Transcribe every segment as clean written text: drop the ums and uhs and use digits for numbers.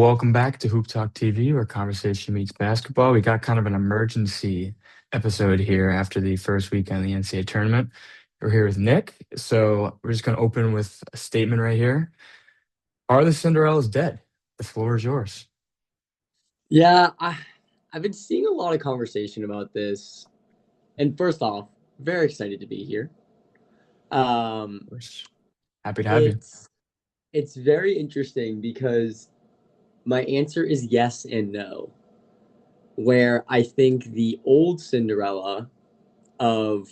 welcome back to Hoop Talk TV, where conversation meets basketball. We got kind of an emergency episode here after the first weekend of the NCAA tournament. We're here with Nick, so we're just going to open with a statement right here. Are the Cinderellas dead? The floor is yours. Yeah, I've been seeing a lot of conversation about this. And first off, very excited to be here. Of Um, course. Happy to have you. it's very interesting because my answer is yes and no. Where I think the old Cinderella of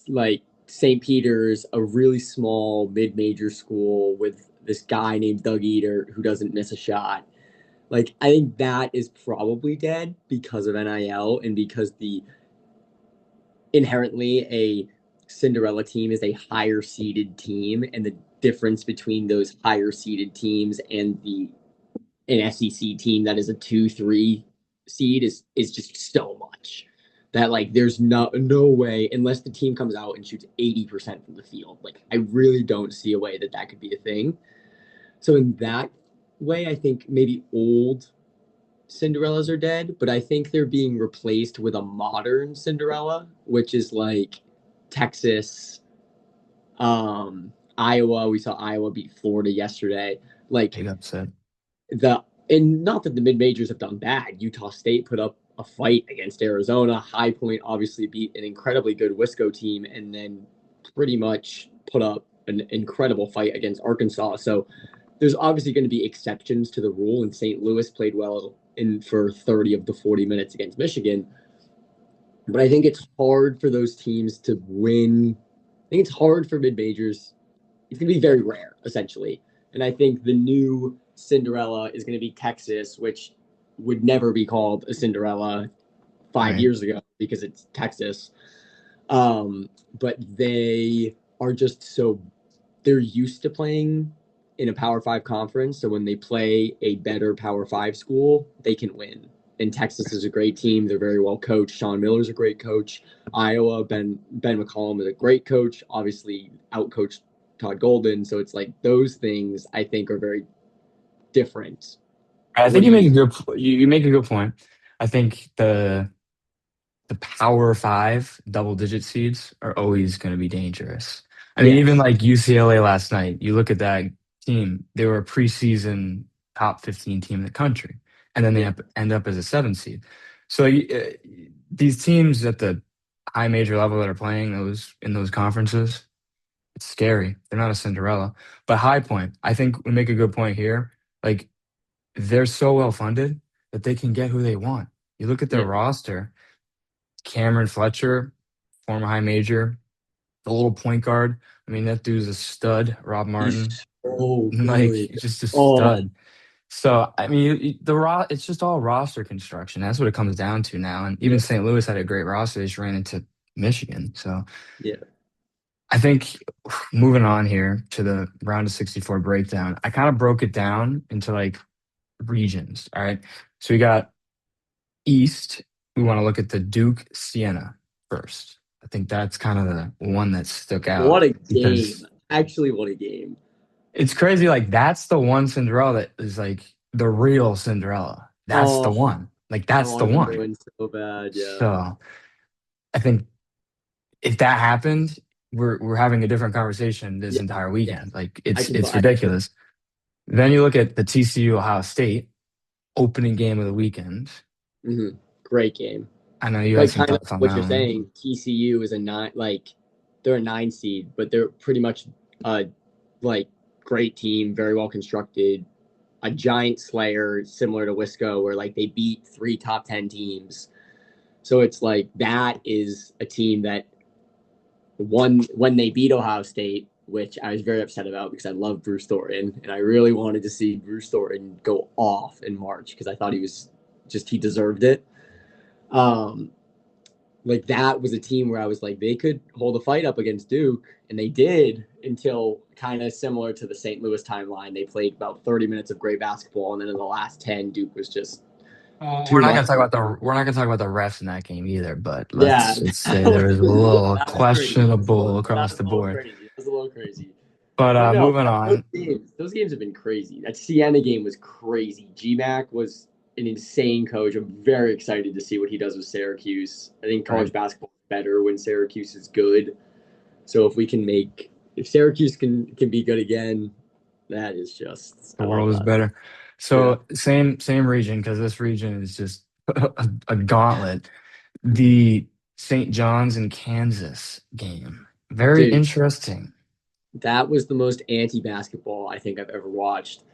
like St. Peter's, a really small mid-major school with this guy named Doug Eater who doesn't miss a shot. Like I think that is probably dead because of NIL and because the inherently a Cinderella team is a higher seeded team, and the difference between those higher seeded teams and an SEC team that is a 2-3 seed is just so much that like there's no way unless the team comes out and shoots 80% from the field. Like I really don't see a way that that could be a thing. So in that way, I think maybe old Cinderellas are dead, but I think they're being replaced with a modern Cinderella, which is like Texas, Iowa. We saw Iowa beat Florida yesterday. Like Big upset. and not that the mid majors have done bad. Utah State put up a fight against Arizona. High Point obviously beat an incredibly good Wisco team, and then pretty much put up an incredible fight against Arkansas. So there's obviously going to be exceptions to the rule, and St. Louis played well in for 30 of the 40 minutes against Michigan. But I think it's hard for those teams to win. I think it's hard for mid majors. It's going to be very rare, essentially. And I think the new Cinderella is going to be Texas, which would never be called a Cinderella five Right. years ago because it's Texas. But they are just so they're used to playing in a Power Five conference. So when they play a better Power Five school, they can win. And Texas is a great team. They're very well coached. Sean Miller's a great coach. Iowa, Ben McCollum is a great coach. Obviously, outcoached Todd Golden. So it's like those things I think are very different. I What think do you make a you? you make a good point. I think the Power Five double digit seeds are always going to be dangerous. I mean, even Yes. like UCLA last night, you look at that team, they were a preseason top 15 team in the country, and then Yeah. end up as a seven seed. So these teams at the high major level that are playing those in those conferences, it's scary. They're not a Cinderella. But High Point, I think we make a good point here. Like, they're so well funded that they can get who they want. You look at their Yeah. roster, Cameron Fletcher, former high major, the little point guard. I mean, that dude's a stud. Rob He's Martin, so like good. just a Oh, stud. So I mean, it's just all roster construction. That's what it comes down to now. And even yeah. St. Louis had a great roster. They just ran into Michigan. So Yeah. I think moving on here to the round of 64 breakdown, I kind of broke it down into like regions. All right. So we got East. We want to look at the Duke Siena first. I think that's kind of the one that stuck What out a game. because Actually, what a game. it's crazy. Like that's the one Cinderella that is like the real Cinderella. That's the Oh, one. Like I that's the want him to one. win so bad. Yeah. So I think if that happened, we're having a different conversation this Yeah. entire Yeah. weekend. Like I can it's buy it. ridiculous. Then you look at the TCU Ohio State opening game of the weekend. Great game. I know you had Like some kind of thoughts on what that you're one. saying, TCU is a nine like they're a nine seed, but they're pretty much a like great team, very well constructed, a giant slayer similar to Wisco where like they beat three top 10 teams. So it's like that is a team that won when they beat Ohio State, which I was very upset about because I love Bruce Thornton and I really wanted to see Bruce Thornton go off in March because I thought he deserved it. Um, like that was a team where I was like, they could hold a fight up against Duke, and they did until kind of similar to the St. Louis timeline. They played about 30 minutes of great basketball, and then in the last 10, Duke was just We're too not much. gonna talk about the refs in that game either, but Yeah, let's that say there was was a a little, little that was crazy. questionable across the board. That was a little crazy. But But no, moving on. those games have been crazy. That Siena game was crazy. GMAC was an insane coach. I'm very excited to see what he does with Syracuse. I think Right. college basketball is better when Syracuse is good. So if Syracuse can be good again, that is just The I love world is that. better. Yeah, So same region because this region is just a gauntlet. The St. John's and Kansas game. Very dude, interesting. that was the most anti-basketball I think I've ever watched.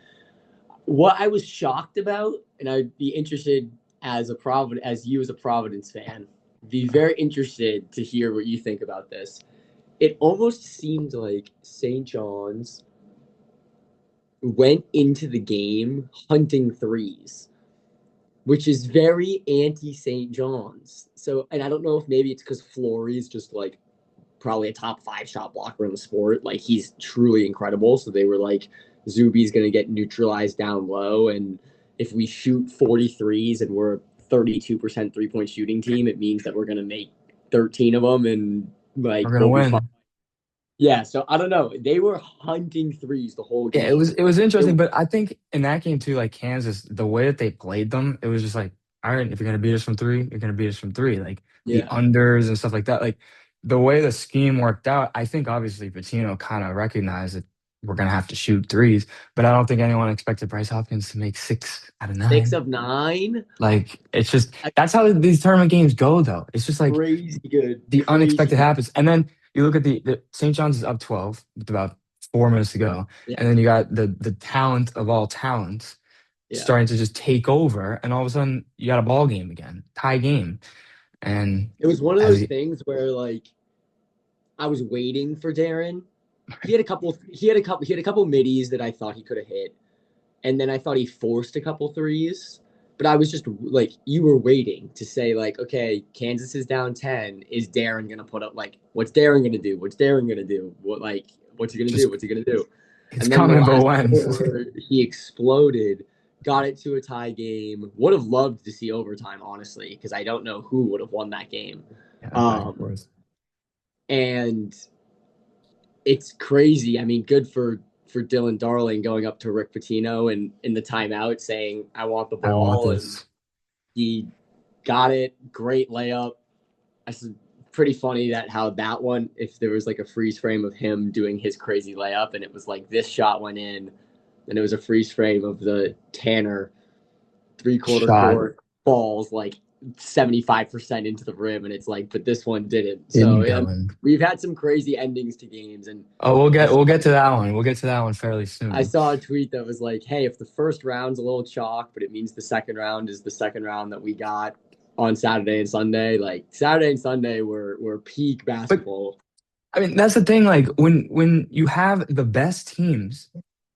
What I was shocked about, and I'd be interested as you as a Providence fan, be very interested to hear what you think about this. It almost seemed like St. John's went into the game hunting threes, which is very anti St. John's. So, and I don't know if maybe it's because Flory's just like probably a top 5 shot blocker in the sport. Like he's truly incredible. So they were like, Zuby's going to get neutralized down low. And if we shoot 43s and we're a 32% 3-point shooting team, it means that we're going to make 13 of them and like We're gonna we'll be fine. win. Yeah. So I don't know. They were hunting threes the whole Yeah, game. it was It, interesting, but I think in that game too, like Kansas, the way that they played them, it was just like, all right, if you're gonna beat us from three, you're gonna beat us from three. Like the yeah. unders and stuff like that. Like the way the scheme worked out, I think obviously Patino kind of recognized that we're gonna have to shoot threes, but I don't think anyone expected Bryce Hopkins to make 6 out of 9. 6 of 9. Like it's just that's how these tournament games go, though. It's just like Crazy good. the Crazy unexpected good. happens. And then you look at the St. John's is up 12 with about 4 minutes to go. Yeah. And then you got the talent of all talents Yeah. starting to just take over. And all of a sudden you got a ball game again, tie game. And It was one of as those he, things where like I was waiting for Darren. He had a couple middies that I thought he could have hit. And then I thought he forced a couple threes. But I was just like, you were waiting to say, like, okay, Kansas is down 10. Is Darren gonna put up like what's Darren gonna do? What's Darren gonna do? What's he gonna do? just What's he gonna do? it's And then the coming, but last when? quarter, he exploded, got it to a tie game. Would have loved to see overtime, honestly, because I don't know who would have won that game. Yeah, back and Um, forth. and it's crazy. I mean, good for Dylan Darling going up to Rick Pitino and in the timeout saying, "I want the I want ball," and this. he got it. Great layup. It's pretty funny that how that one, if there was like a freeze frame of him doing his crazy layup, and it was like this shot went in, and it was a freeze frame of the Tanner 3/4 Shot court balls like 75% into the rim, and it's like, but this one didn't. So didn't yeah, go in. we've had some crazy endings to games, and Oh, I we'll get to that one. We'll get to that one fairly I soon. saw a tweet that was like, "Hey, if the first round's a little chalk, but it means the second round is the second round that we got on Saturday and Sunday. Like Saturday and Sunday were peak But basketball." I mean, that's the thing. Like when you have the best teams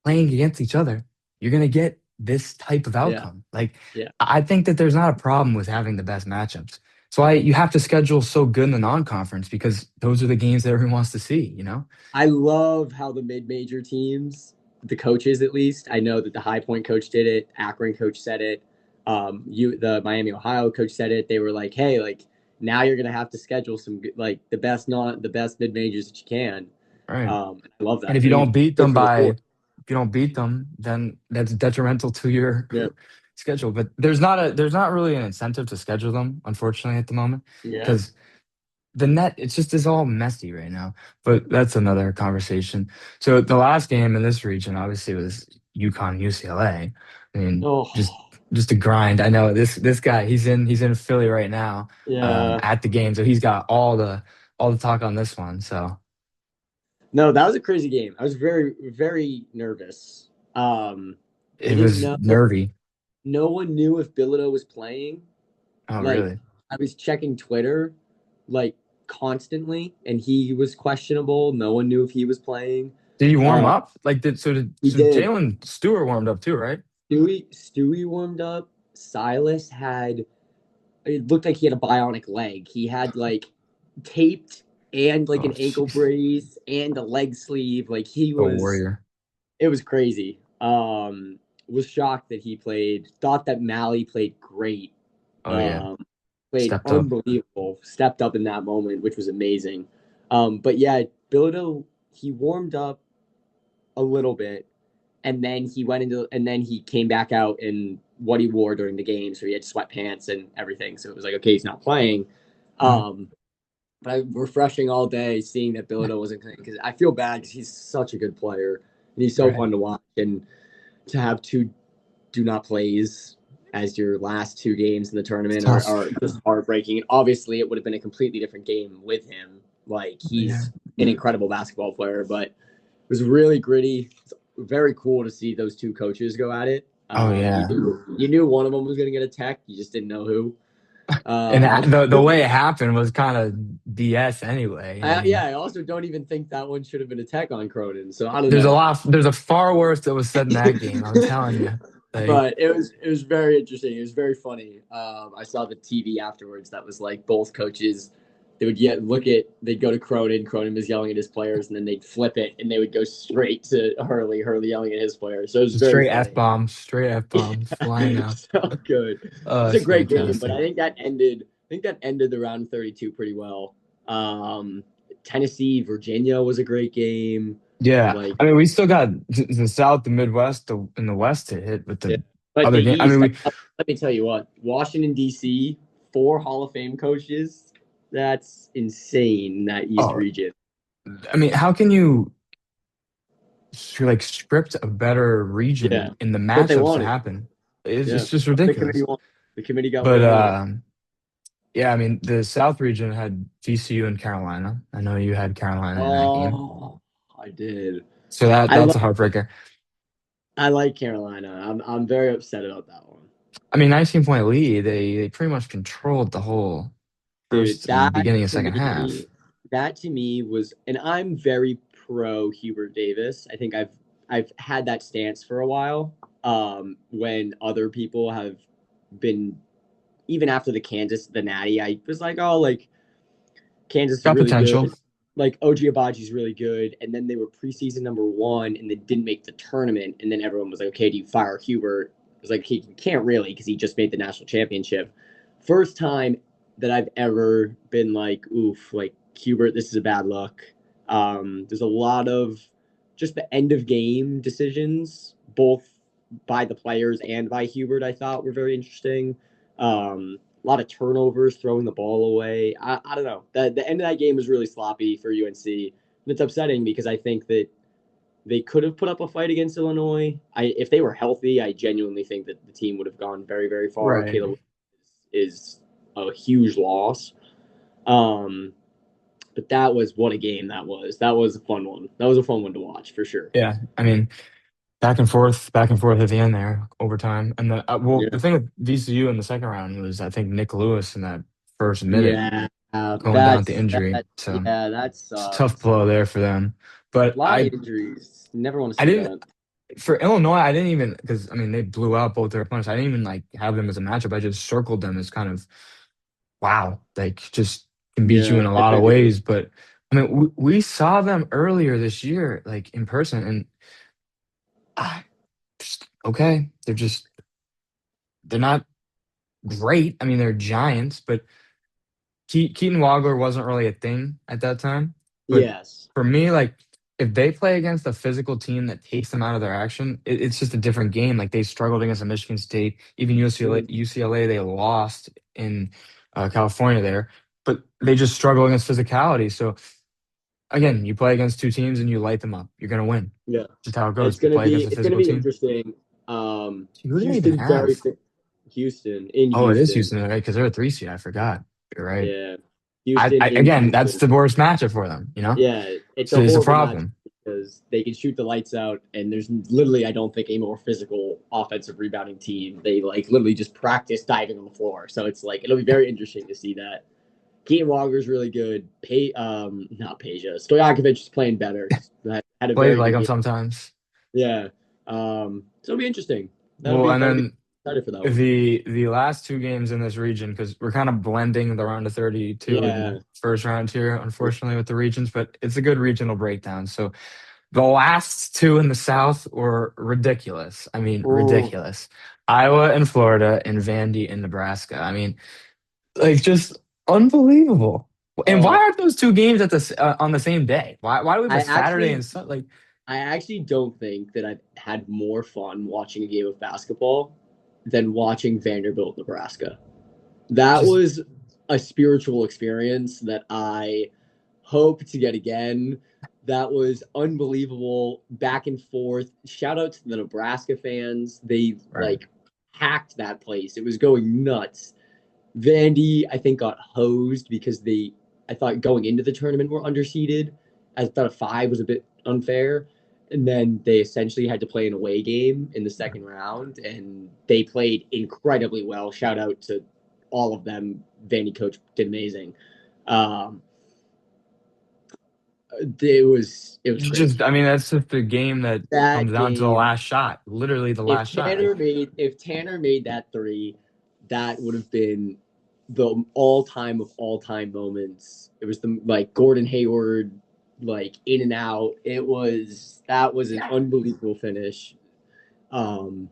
playing against each other, you're gonna get this type of Yeah, outcome. Like yeah. I think that there's not a problem with having the best matchups. So you have to schedule so good in the non-conference because those are the games that everyone wants to see. You know, I love how the mid-major teams, the coaches at least, I know that the High Point coach did it, Akron coach said it, the Miami Ohio coach said it. They were like, "Hey, like now you're gonna have to schedule some like the best mid majors that you can." right? I love And that. if I you think don't it's beat good them for the by, sport. if you don't beat them, then that's detrimental to your Yeah, schedule. But there's not really an incentive to schedule them, unfortunately, at the moment, yeah. because the net it's just is all messy right now. But that's another conversation. So the last game in this region obviously was UConn UCLA. I mean, Oh, just a grind. I know this guy he's in Philly right now, yeah. at the game, so he's got all the talk on this one. So No, that was a crazy game. I was very, very nervous. I it didn't was know. nervy. No one knew if Bilodeau was playing. Oh, Like, really? I was checking Twitter, like, constantly, and he was questionable. No one knew if he was playing. Did you warm Uh, up? Like did he so did. Jalen Stewart warmed up too, right? Stewie warmed up. Silas had, it looked like he had a bionic leg. He had, like, taped and, like, Oh, an ankle jeez. brace and a leg sleeve. Like, A warrior. it was crazy. Was shocked that he played. Thought that Mally played great. Oh yeah. Um, Played Stepped up. unbelievable. Stepped up in that moment, which was amazing. But yeah, Bilodeau he warmed up. a little bit, and then he came back out in what he wore during the game, so he had sweatpants and everything. So it was like, okay, he's not playing. Mm, Um, but I refreshing all day seeing that Bilodeau wasn't playing because I feel bad because he's such a good player and he's so right. fun to watch, and to have two do not plays as your last two games in the It's tournament tough. are just heartbreaking. And obviously, it would have been a completely different game with him. Like Yeah. he's an incredible basketball player, but it was really gritty. It's very cool to see those two coaches go at it. Oh yeah. You knew one of them was going to get a tech. You just didn't know who. And Um, the way it happened was kind of BS anyway. I yeah, mean, I also don't even think that one should have been a tech on Cronin. So I don't there's a know. lot. There's a far worse that was said in that game. I'm telling you. Like, But it was very interesting. It was very funny. I saw the TV afterwards. That was like both coaches. They would they'd go to Cronin. Cronin was yelling at his players, and then they'd flip it, and they would go straight to Hurley. Hurley yelling at his players. So it was very funny. straight F bombs flying out. So good. Oh, It's a it's great game, but fantastic. I think that ended the round 32 pretty well. Um, Tennessee, Virginia was a great game. Yeah, Like I mean, we still got the South, the Midwest, and the West to hit with yeah. the But the other game. I mean, East, let me tell you what, Washington, D.C., four Hall of Fame coaches, that's insane, that East oh, region. I mean, how can you like script a better Yeah. region in the What they matchups to wanted. happen? Yeah. It's just The committee ridiculous. wanted. The committee got what But it wanted. yeah, I mean, the South region had VCU and Carolina. I know you had Carolina in that game, Oh, I did. so I that's like a heartbreaker. I like Carolina. I'm very upset about that one. I mean, 19-point lead. They pretty much controlled the whole Dude, first and beginning of second half. that to me was, and I'm very pro Hubert Davis. I think I've had that stance for a while. When other people have been, even after the Natty, I was like, oh, like Kansas is Got really potential. good. Like OG Abaji's really good, and then they were preseason number one, and they didn't make the tournament, and then everyone was like, "Okay, do you fire Hubert?" It was like he can't really because he just made the national championship. First time that I've ever been like, "Oof, like Hubert, this is a bad look." There's a lot of just the end of game decisions, both by the players and by Hubert. I thought were very interesting. A lot of turnovers, throwing the ball away. I don't know. The end of that game was really sloppy for UNC. And it's upsetting because I think that they could have put up a fight against Illinois. If they were healthy, I genuinely think that the team would have gone very, very far. Right. Caleb is a huge loss. Um, but that was what a game that was. That was a fun one. That was a fun one to watch for sure. Yeah. I mean, back and forth at the end there, overtime. And the Yeah. thing with VCU in the second round was I think Nick Lewis in that first minute Yeah. going down with the injury. So Yeah, that it's a tough sucked. blow there for them. But A lot of injuries. Never want to I see didn't that. for Illinois. I didn't even because I mean they blew out both their opponents. I didn't even like have them as a matchup. I just circled them as kind of wow, like just can beat you Yeah, in a I lot of agree. ways. But I mean, we saw them earlier this year, like in person, and ah, just okay. They're not great. I mean, they're giants, but Keaton Wagler wasn't really a thing at that time. But Yes. for me, like if they play against a physical team that takes them out of their action, it's just a different game. Like they struggled against a Michigan State, even UCLA they lost in California there, but they just struggle against physicality. So again, you play against two teams and you light them up. You're gonna win. Yeah. Just how it goes. You play against a It's gonna physical be team. interesting. Who do they even Houston very have? Houston in Oh, it is Houston. Houston, right? Because they're a three seed. I forgot. You're right. Yeah. Houston I in again, that's Houston. the worst matchup for them. You know, Yeah, it's so a it's a horrible match problem. because they can shoot the lights out, and there's literally, I don't think, a more physical offensive rebounding team. They like literally just practice diving on the floor. So it's like it'll be very interesting to see that. Keaton Walker's really good. Not Peja. Stojakovic is playing better. Had a Play very like good them game. sometimes. Yeah. So it'll be interesting. Well, and That'll be then excited for that one. the last two games in this region because we're kind of blending the round of 32 and Yeah. first round here, unfortunately, with the regions, but it's a good regional breakdown. So the last two in the South were ridiculous. I mean, Oh, ridiculous. Iowa and Florida and Vandy and Nebraska. I mean, like just unbelievable. And why oh. aren't those two games at on the same day? Why do we have I a Saturday actually and Sunday? Like, I actually don't think that I've had more fun watching a game of basketball than watching Vanderbilt, Nebraska. That Just was a spiritual experience that I hope to get again. That was unbelievable, back and forth. Shout out to the Nebraska fans. They right. packed that place. It was going nuts. Vandy, I think, got hosed because I thought going into the tournament were underseeded. I thought a five was a bit unfair. And then they essentially had to play an away game in the second round, and they played incredibly well. Shout out to all of them. Vandy coach did amazing. Um, it was Just, crazy. I mean, that's just the game that comes That down to the game, last shot. Literally the last shot. Like, If Tanner made that three, that would have been the all time moments. It was the Gordon Hayward in and out. That was an unbelievable finish. Um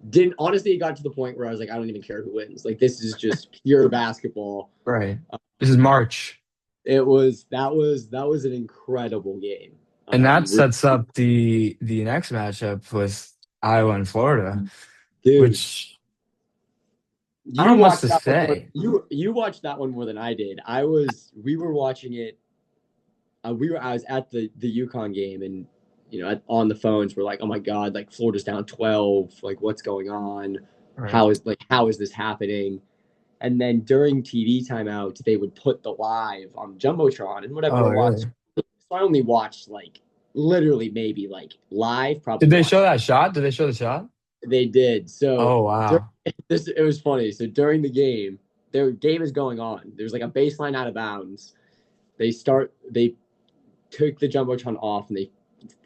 didn't honestly, it got to the point where I was like, I don't even care who wins. Like, this is just pure basketball. right. This is March. That was an incredible game. And that We're sets up the next matchup with Iowa and Florida, Dude, which I don't you know much watched to that one more. say. You watched that one more than I did. I was. We were watching it. I was at the UConn game, and on the phones we're like, oh my god, like Florida's down 12. Like, what's going on? Right. How is this happening? And then during TV timeouts, they would put the live on jumbotron and whatever Oh, to watch. really? So I only watched literally maybe live. Did Probably they show watched. that shot? Did they show the shot? They did. So Oh, during wow. this, it was funny. So during the game, their game is going on. There's like a baseline out of bounds. They took the jumbotron off and they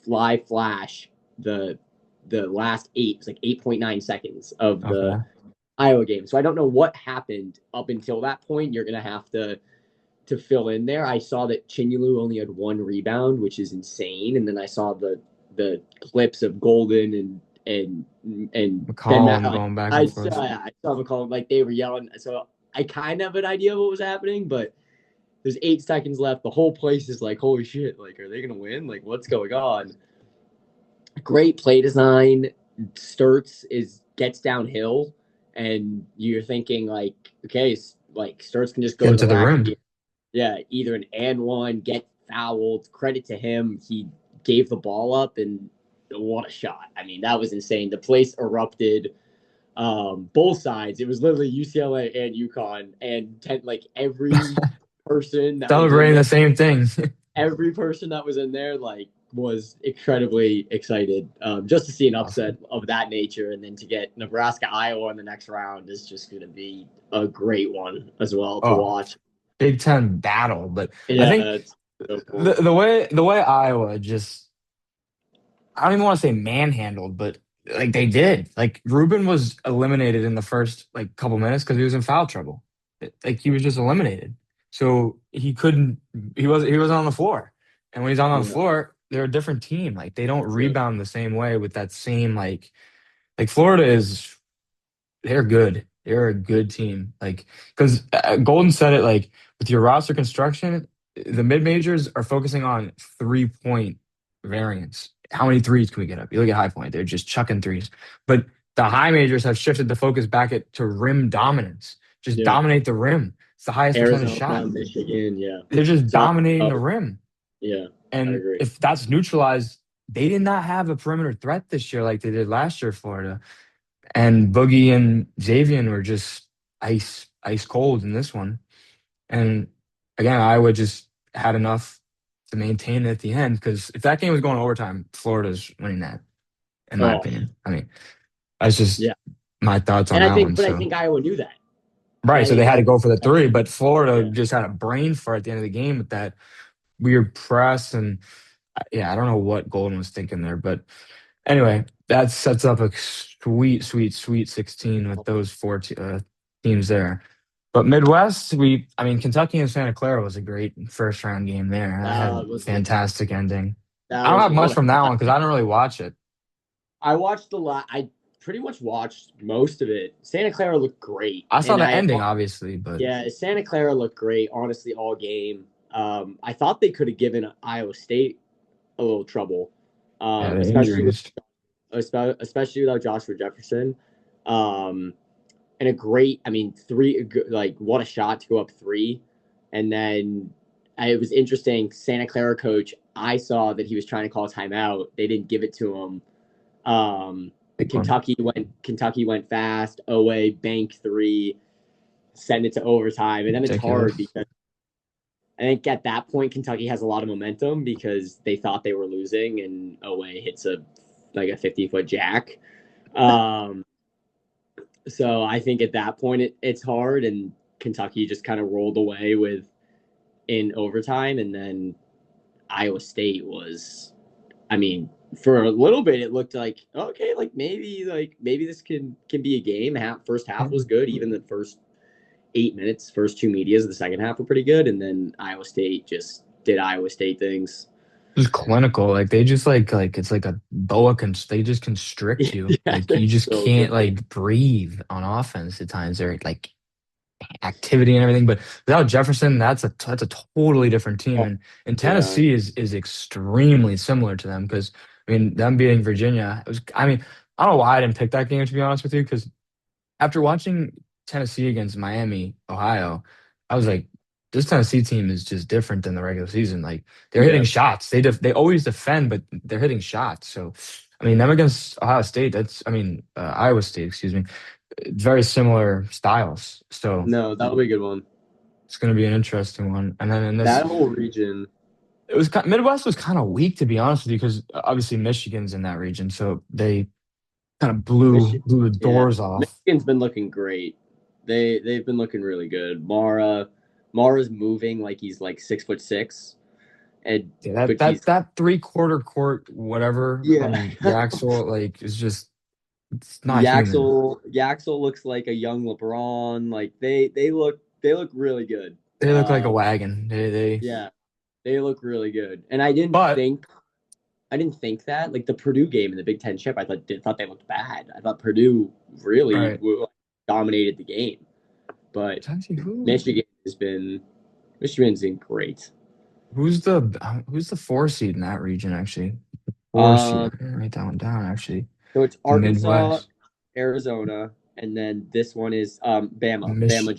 live flash the last eight. It's like 8.9 seconds of the Okay. Iowa game. So I don't know what happened up until that point. You're gonna have to fill in there. I saw that Chinulu only had one rebound, which is insane. And then I saw the clips of Golden and Ben McCollum going back and forth. I saw McCollum, they were yelling. So I kind of have an idea of what was happening, but there's 8 seconds left. The whole place is like, holy shit! Like, are they gonna win? Like, what's going on? Great play design. Sturts is gets downhill, and you're thinking okay, Sturts can just go to Getting the to the rack. rim. Yeah, either an and one, get fouled. Credit to him, he gave the ball up, and what a shot! I mean, that was insane. The place erupted. Both sides. It was literally UCLA and UConn, and every person that was in Celebrating there, the same thing. every person that was in there, was incredibly excited, just to see an upset Awesome. of that nature, and then to get Nebraska Iowa in the next round is just going to be a great one as well to Oh, watch. Big Ten battle. But I Yeah, think it's so the cool. the way Iowa just, I don't even want to say manhandled, but like they did. Like Ruben was eliminated in the first like couple minutes because he was in foul trouble. Like he was just eliminated. So he couldn't he wasn't on the floor. And when he's not on the Yeah, floor, they're a different team. Like they don't yeah, rebound the same way with that same like Florida is, they're good. They're a good team. Like, because Golden said it, like with your roster construction, the mid majors are focusing on 3 point variance. How many threes can we get up? You look at High Point, they're just chucking threes. But the high majors have shifted the focus back to rim dominance. Just yeah. dominate the rim. It's the highest percentage Arizona, shot. Michigan, yeah. They're just South dominating the Dakota, rim. yeah. I And agree. if that's neutralized, they did not have a perimeter threat this year like they did last year, Florida. And Boogie and Xavier were just ice cold in this one. And again, Iowa just had enough to maintain it at the end because if that game was going overtime, Florida's winning that, in my Oh, opinion. I mean, that's just yeah. my thoughts on And that one. I So think Iowa knew that. right, I so they think had to Iowa, go for the three, but Florida yeah. just had a brain fart at the end of the game with that weird press and yeah, I don't know what Golden was thinking there, but anyway, that sets up a sweet, sweet, sweet 16 with those four teams there. But Midwest, I mean, Kentucky and Santa Clara was a great first round game there. That had That was a fantastic ending. that I don't was have one. much from that one because I don't really watch it. I watched the lot. I pretty much watched most of it. Santa Clara looked great, I saw and the ending, obviously, but yeah, Santa Clara looked great. Honestly, all game. I thought they could have given Iowa State a little trouble. Yeah, the especially injuries. especially without Joshua Jefferson. Um, and a great, I mean, like what a shot to go up three. And then it was interesting. Santa Clara coach, I saw that he was trying to call a timeout. They didn't give it to him. Um, Big one. Kentucky went fast. Owe bank three, send it to overtime, and then it's hard Ridiculous. because I think at that point Kentucky has a lot of momentum because they thought they were losing, and Owe hits a 50-foot jack. Um, so I think at that point it's hard, and Kentucky just kind of rolled away with in overtime, and then Iowa State was, I mean, for a little bit it looked like okay, like maybe this can be a game. First half was good, even the first 8 minutes, first two medias of the second half were pretty good, and then Iowa State just did Iowa State things. Just clinical. Like they just like it's like a boa they just constrict you. Yeah, Like they're you just so can't good. like breathe on offense at times. They're like activity and everything. But without Jefferson, that's a totally different team. Oh, And yeah, Tennessee is extremely similar to them because I mean them beating Virginia, it was I mean, I don't know why I didn't pick that game to be honest with you, because after watching Tennessee against Miami, Ohio, I was like, this Tennessee team is just different than the regular season. Like they're hitting yeah. shots. They always defend, but they're hitting shots. So, I mean, them against Ohio State, Iowa State, excuse me, very similar styles. So No, that'll be a good one. it's going to be an interesting one. And then in this, That whole region, Midwest was kind of weak to be honest with you, because obviously Michigan's in that region, so they kind of blew Michigan, blew the yeah, doors off. Michigan's been looking great. They've been looking really good. Mara's moving like he's like 6'6", and Yeah, that but that he's that three-quarter court whatever yeah. from Yaxel, like is just it's not human. Yaxel looks like a young LeBron. Like they look really good. They look like a wagon. They Yeah, they look really good. And but I didn't think that like the Purdue game in the Big Ten chip. I thought they looked bad. I thought Purdue really right. dominated the game, but Actually, Michigan has been Michigan's been great. who's the four seed in that region actually? Four seed. Um, I didn't write that one down actually. so it's The Arkansas, Midwest. Arizona, and then this one is Bama. Mich Bama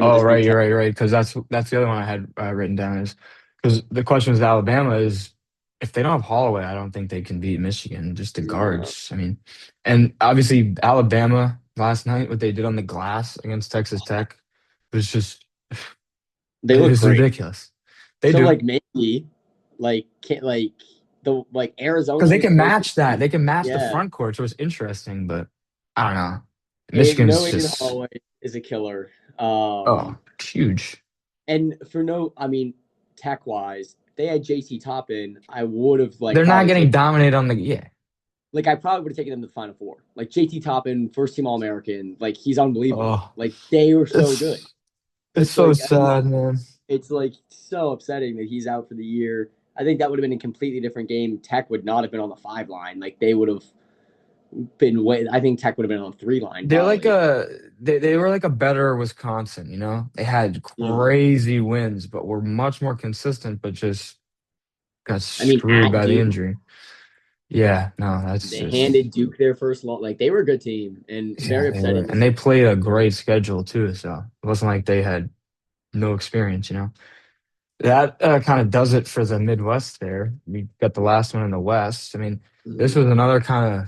Oh, just right, beat you're Texas. right, you're right. Because that's the other one I had written down is because the question with Alabama is if they don't have Holloway, I don't think they can beat Michigan. Just the No, guards. I mean, and obviously Alabama last night, what they did on the glass against Texas Tech was just they it look was great. ridiculous. They So do like maybe like can't the like because Arizona they was can supposed to match that. be They can match the yeah. front court, so it's interesting. But I don't know. And no Michigan's Aiden just Holloway is a killer. huge. And for no, I mean, tech wise, they had JT Toppin. I would have like They're not probably getting taken dominated on the yeah. I probably would have taken them to the Final Four. Like JT Toppin, first team All American. Like he's unbelievable. Oh, Like they were so good. it's it's It's so like I mean, sad, man. it's like so upsetting that he's out for the year. I think that would have been a completely different game. Tech would not have been on the 5 line. Like they would have been way. I think Tech would have been on 3 line They're like probably. they were like a better Wisconsin, you know? They had Yeah. crazy wins, but were much more consistent, but just got I mean, screwed at by the Duke, injury. Yeah, no, that's they just handed Duke their first lot. Like they were a good team and yeah, very they were upsetting to and they see. played a great schedule too, so it wasn't like they had no experience, you know? That kind of does it for the Midwest there. We got the last one in the West. I mean, this Mhm. was another kind of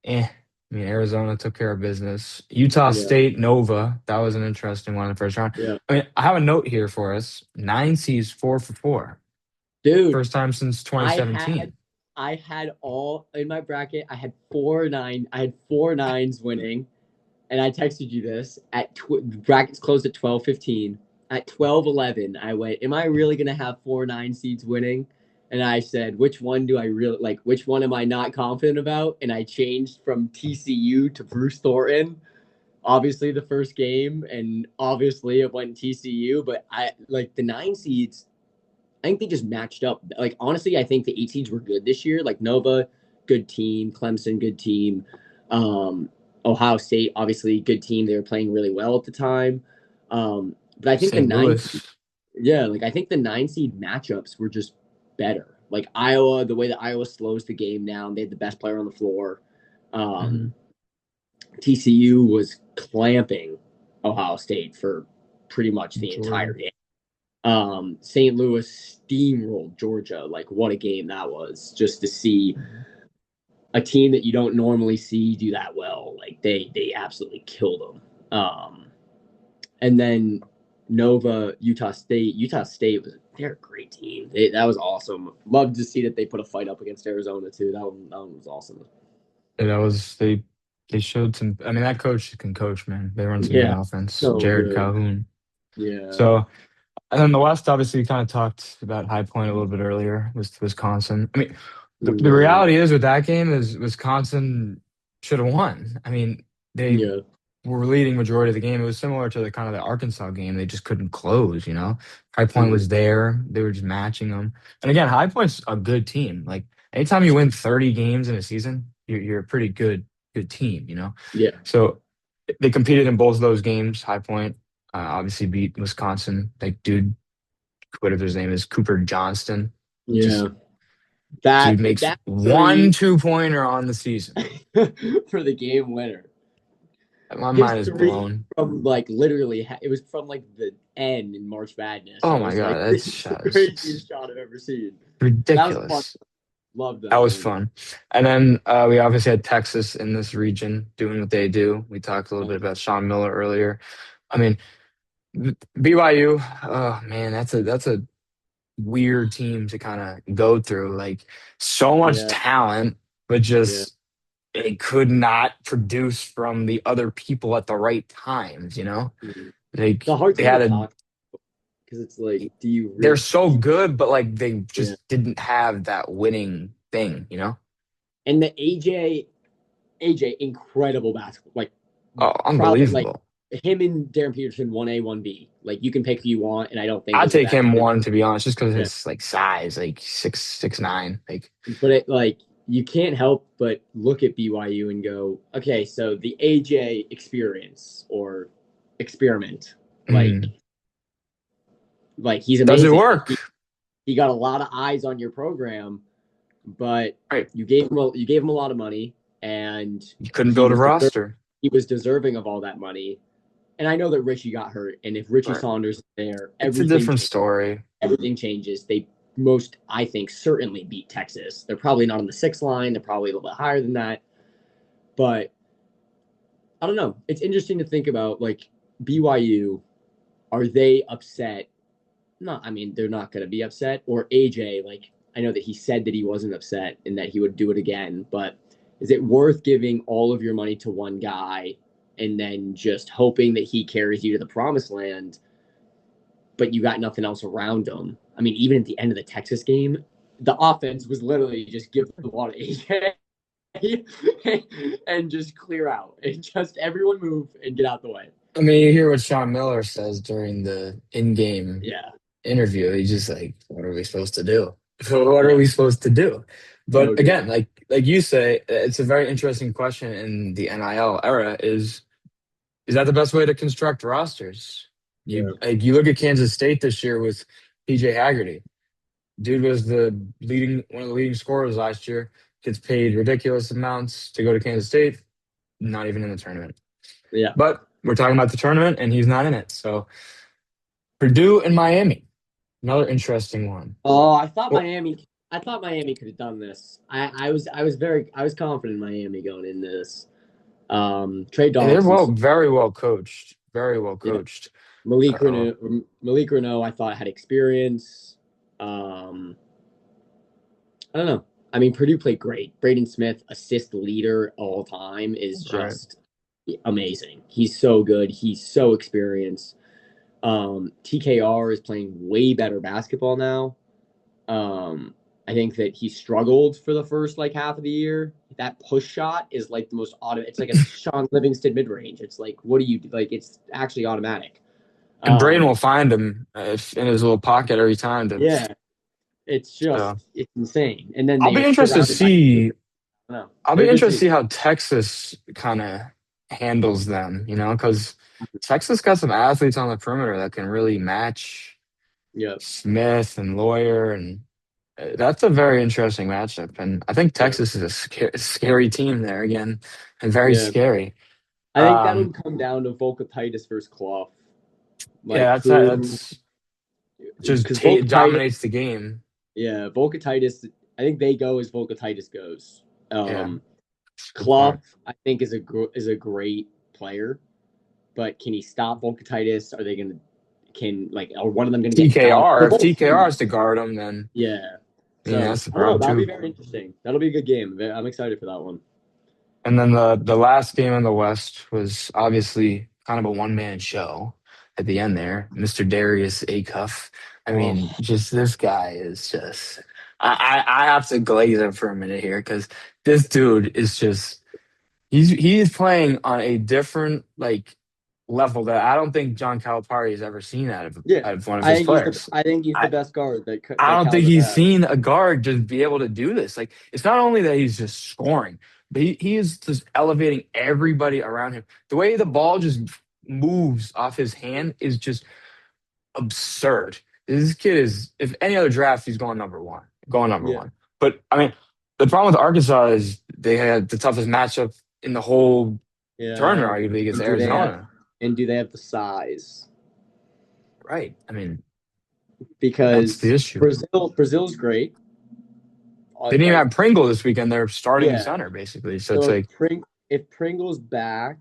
eh. I mean, Arizona took care of business. Utah Yeah, State, Nova. That was an interesting one in the first round. yeah, I mean, I have a note here for us. Nine seeds, 4 for 4. dude. First time since I had 2017. I had all in my bracket. I had 4 9. I had 4 9s winning, and I texted you this at brackets closed at 12:15. At 12:11, I went, "Am I really gonna have 4 9 seeds winning?" And I said, "Which one do I really like? Which one am I not confident about?" And I changed from TCU to Bruce Thornton. Obviously, the first game, and obviously it went TCU. But I like the 9 seeds. I think they just matched up. Like honestly, I think the 8 seeds were good this year. Like Nova, good team. Clemson, good team. Um, Ohio State, obviously, good team. They were playing really well at the time. But I think the St. nine, Louis. yeah, like I think the 9 seed matchups were just better. Like Iowa, the way that Iowa slows the game down, they had the best player on the floor. Mhm. Um, TCU was clamping Ohio State for pretty much the entire Jordan. game. St. Louis steamrolled Georgia. Like, what a game that was! Just to see Mhm. a team that you don't normally see do that well. Like, they absolutely killed them. And then Nova, Utah State. Utah State was they're a great team. That was awesome. Loved to see that they put a fight up against Arizona too. That one was awesome. And that was they showed some. I mean, that coach can coach, man. They run some good Yeah, offense. so Jared good. Calhoun. Yeah, So, and then the West, obviously, we kind of talked about High Point a little bit earlier. Was Wisconsin? I mean, the yeah, reality is with that game is Wisconsin should have won. I mean, they yeah. were leading majority of the game. It was similar to the kind of the Arkansas game. They just couldn't close. High Point Mhm. was there. They were just matching them. And again, High Point's a good team. Like anytime you win 30 games in a season, you're a pretty good team. Yeah, So they competed in both of those games. High Point obviously beat Wisconsin. Like dude, whatever his name is, Cooper Johnston. yeah. Just That dude makes that one three 2-pointer on the season. for the game winner. My His mind is three blown. from like literally, it was from like the end in March Madness. Oh It my was like God, that it's the shot is craziest just shot I've ever seen. That was fun. ridiculous. Loved That that was one. fun. And then we obviously had Texas in this region doing what they do. We talked a little bit about Sean Miller earlier. I mean, BYU, oh man, that's a weird team to kind of go through. Like so much Yeah, talent, but yeah. just it could not produce from the other people at the right times. Mhm. Like It's a hard they team to had a talk because it's like, do you they're really? so good, but like they Yeah. just didn't have that winning thing. And the AJ, incredible basketball. Like Oh, probably like unbelievable. him and Darren Peterson, 1A, 1B. Like you can pick who you want, and I don't think I'd there's a take bad. him one to be honest, just because of Yeah. his like size, like 6'9". Like But it like you can't help but look at BYU and go, okay, so the AJ experience or experiment, like mm, like he's does it amazing. Like work? he got a lot of eyes on your program, but Right. you gave him a lot of money, and You couldn't he build a was deserving, roster. he was deserving of all that money. And I know that Richie got hurt, and if Richie Right. Saunders is there, It's a different story. everything changes. They most, I think, certainly beat Texas. They're probably not on the 6 line. They're probably a little bit higher than that. But I don't know. It's interesting to think about like BYU. Are they upset? No, I mean, they're not going to be upset. Or AJ, like, I know that he said that he wasn't upset and that he would do it again. But is it worth giving all of your money to one guy and then just hoping that he carries you to the promised land, but you got nothing else around him? I mean, even at the end of the Texas game, the offense was literally just give the ball to AJ and just clear out and just everyone move and get out the way. I mean, you hear what Sean Miller says during the in-game Yeah, interview. He's just like, "What are we supposed to do? What are yeah, we supposed to do?" no But again, doubt. like you say, it's a very interesting question in the NIL era. Is that the best way to construct rosters? Yeah, You look at Kansas State this year with PJ Haggerty. Dude was one of the leading scorers last year. Gets paid ridiculous amounts to go to Kansas State. Not even in the tournament. yeah. But we're talking about the tournament, and he's not in it. So Purdue and Miami, another interesting one. Oh, I thought Well, Miami. I thought Miami could have done this. I was confident in Miami going into this. Trey they're Donaldson's very well coached. Very well yeah. coached. Malik Uh, Renault. Malik Renault. I thought had experience. Um, I don't know. I mean, Purdue played great. Braden Smith, assist leader all time, is right. just amazing. He's so good. He's so experienced. TKR is playing way better basketball now. Um, I think that he struggled for the first like half of the year. That push shot is like the most automatic. It's like a Sean Livingston mid range. It's like, what do you like? It's actually automatic. And Braden will Um, find him in his little pocket every time. yeah, it's So just it's insane. And then I'll they be are interested to surrounded by. see. No, I'll they're be a good interested to team. see how Texas kind of handles them. Because Texas got some athletes on the perimeter that can really match Yeah, Smith and Lawyer and. That's a very interesting matchup, and I think Yeah. Texas is a scary team there again, and very Yeah. scary. I think that'll Um, come down to Volkatitis versus Clough. yeah, Like who, that's just because Volkatitis, dominates the game. yeah, Volkatitis. I think they go as Volkatitis goes. Yeah, good Clough, point. I think is a great player, but can he stop Volkatitis? Are they gonna can like are one of them gonna get fouled? TKR, They're if both TKR is huge. to guard him, then Yeah. yeah, So that's the I don't know. problem That'll be too. very interesting. That'll be a good game. I'm excited for that one. And then the last game in the West was obviously kind of a one man show at the end there. Mr. Darius Acuff. I Oh mean, just this guy is just. I have to glaze him for a minute here because this dude is just he is playing on a different level that I don't think John Calipari has ever seen yeah, out of one of his players. I think he's the best guard I that don't Cal's think ever he's had. seen a guard just be able to do this. Like, it's not only that he's just scoring, but he is just elevating everybody around him. The way the ball just moves off his hand is just absurd. This kid is, if any other draft, he's going number one, going number Yeah, one. But I mean, the problem with Arkansas is they had the toughest matchup in the whole tournament, yeah. arguably, against And do they have Arizona. the size? Right. I mean, that's the Because issue. Brazil's great. They didn't even Like have Pringle this weekend. They're starting yeah. center, basically. So it's So like, If Pringle's back,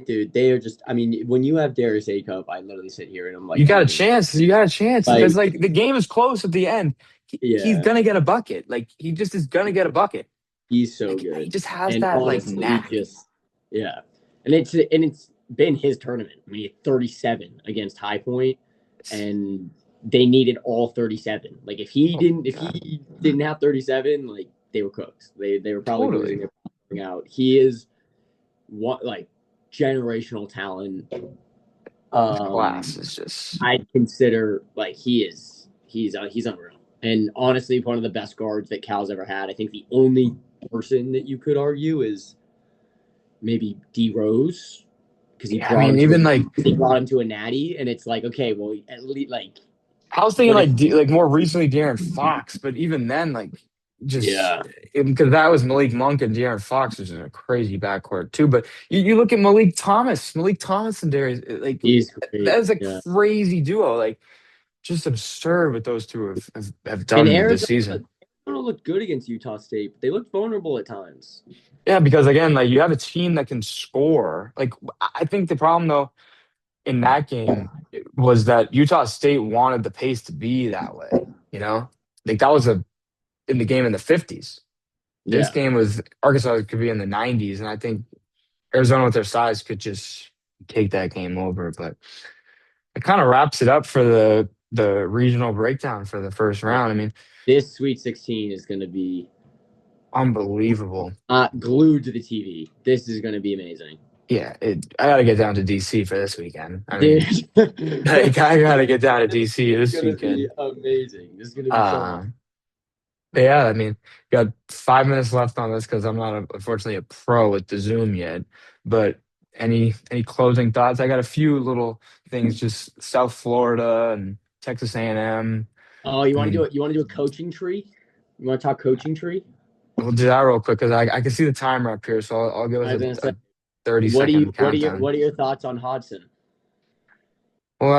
dude, they are just. I mean, when you have Darius A Cup, I literally sit here and I'm like, you got oh a my god, chance. You got a chance because like like the game is close at the end. He's yeah, gonna get a bucket. Like he just is gonna get a bucket. he's so Like he good. just has And that like honestly, knack. just yeah, and it's been his tournament. I mean, he had 37 against High Point, and they needed all 37. Like Oh if my god, he didn't have 37, like they were cooked. They were probably losing totally. their out. He is what like generational talent. His class Um, is just I'd consider like he's unreal. And honestly, one of the best guards that Cal's ever had. I think the only person that you could argue is maybe D Rose because yeah. I mean, even like he brought him to a natty, and it's like okay, well at least like I was thinking what if like more recently De'Aaron Fox, but even then like just yeah because that was Malik Monk and De'Aaron Fox was in a crazy backcourt too. But you look at Malik Thomas and Darius like he's that great is a yeah. crazy duo. Like just absurd what those two have And done this season. Arizona looked good against Utah State, but they looked vulnerable at times. Yeah, because again, like you have a team that can score. Like I think the problem though in that game was that Utah State wanted the pace to be that way. You know, like that was a in the game in the 50s. This Yeah, game was Arkansas could be in the 90s, and I think Arizona with their size could just take that game over. But it kind of wraps it up for the regional breakdown for the first yeah. round. I mean, This Sweet 16 is going to be unbelievable. glued to the TV. This is going to be amazing. Yeah, I got to get down to DC for this weekend. I Dude, mean, like, I got to get down to this DC is this gonna be weekend. amazing. This is gonna be so much. Uh, yeah, I mean, got 5 minutes left on this because I'm not unfortunately a pro at the Zoom yet. But any closing thoughts? I got a few little things, just South Florida and Texas A&M. Oh, you I want to do mean, it? You want to do a coaching tree? You want to talk coaching tree? we'll do that real quick because I can see the timer up here, so I'll give us I was gonna say, a 30 second countdown. what are your thoughts on Hodson? Well,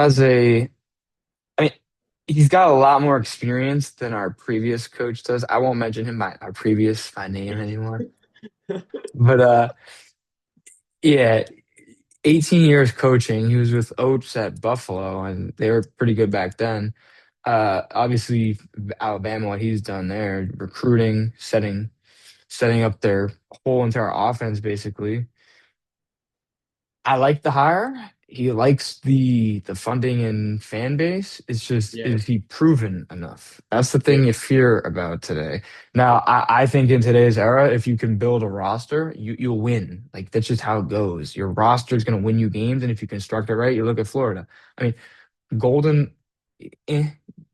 I mean, he's got a lot more experience than our previous coach does. I won't mention him by our previous by name anymore. But yeah, 18 years coaching. He was with Oates at Buffalo, and they were pretty good back then. Obviously, Alabama, what he's done there, recruiting, setting up their whole entire offense, basically. I like the hire. He likes the funding and fan base. It's just Yeah, is he proven enough? That's the yeah, thing you fear about today. Now, I think in today's era, if you can build a roster, you'll win. Like that's just how it goes. Your roster is going to win you games, and if you construct it right, you look at Florida. I mean, Golden, eh,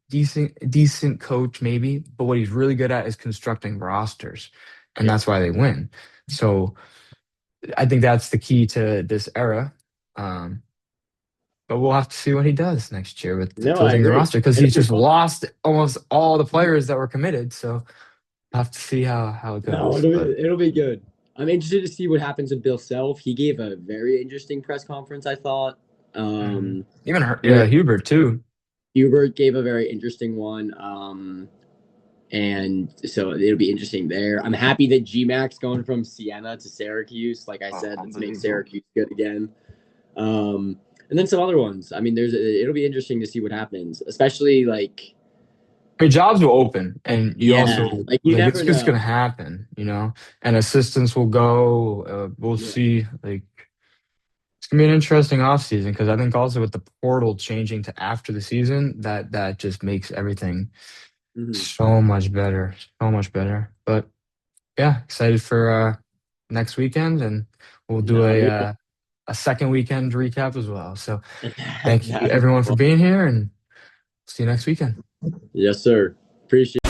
decent coach maybe, but what he's really good at is constructing rosters, and yeah. that's why they win. So I think that's the key to this era. Um, but we'll have to see what he does next year with No, I building the agree. roster because It'll he's be just fun. lost almost all the players that were committed. So we'll have to see how it No, goes. But it'll be good. I'm interested to see what happens with Bill Self. He gave a very interesting press conference, I thought. even Very Hubert too. Hubert gave a very interesting one. And so it'll be interesting there. I'm happy that GMAX going from Siena to Syracuse. Like I Oh, said, let's make unbelievable. Syracuse good again. And then some other ones. I mean, it'll be interesting to see what happens, especially like I mean, jobs will open, and you yeah, also like you like it's never just gonna know. happen, and assistants will go. We'll Yeah. see. Like it's gonna be an interesting off season because I think also with the portal changing to after the season, that just makes everything Mhm. so much better, so much better. But yeah, excited for next weekend, and we'll do No, me too. a second weekend recap as well. So thank you That'd be everyone for fun. being here, and see you next weekend. Yes, sir. Appreciate